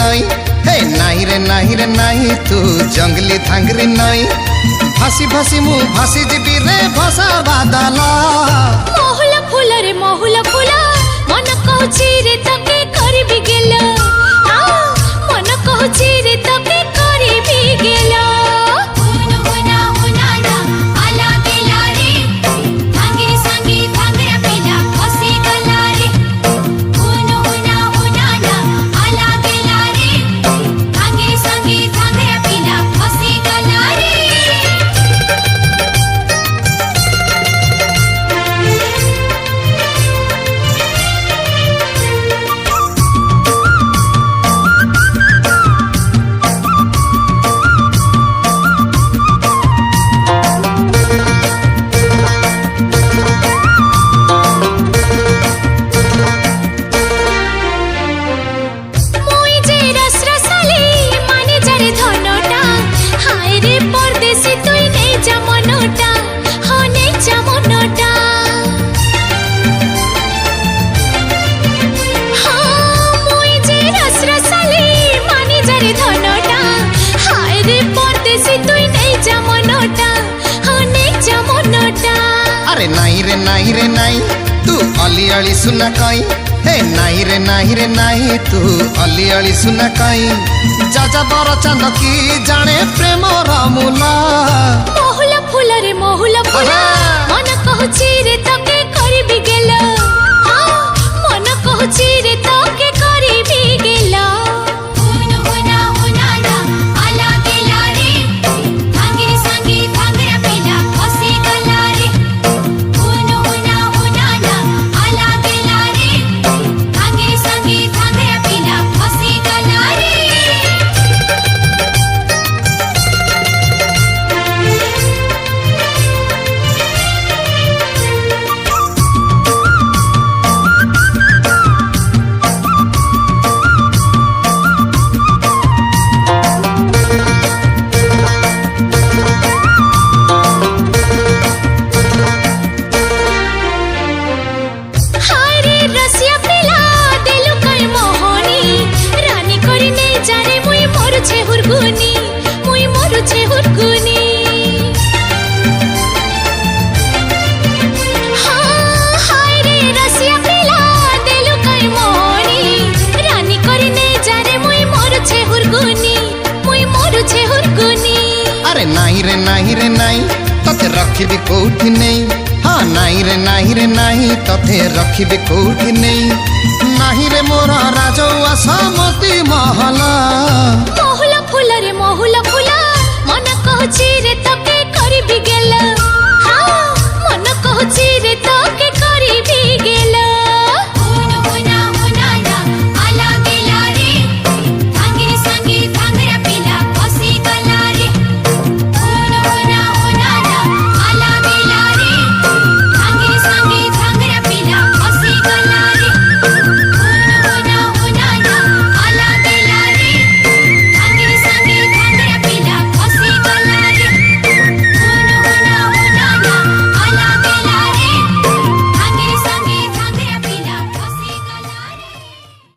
नई हे नाही रे नाही तू जंगली थांगरी नई भासी भासी मु भासी जीबी रे भसा बादल महुल फूल मन कहूची रे तके करबी गेल मन कहूची रे तके करबी गेल अरे नाही रे नाही तू अली अली सुना कई हे नाही रे नाही तू अली अली सुना कई जाजा बर चांद की जाने प्रेम रमुला महुल फूल मन कहूची रे तके करबी गेल मन कहूची रे तके करबी गेल अरे नाही रे नाही तथे रखिबी कोठी नहीं हाँ नाही रे नाही तथे रखिबी कोठी नहीं नाही रे मोर राजौआ समती महला महुल फूल मन कहूची रे तके करबी गेल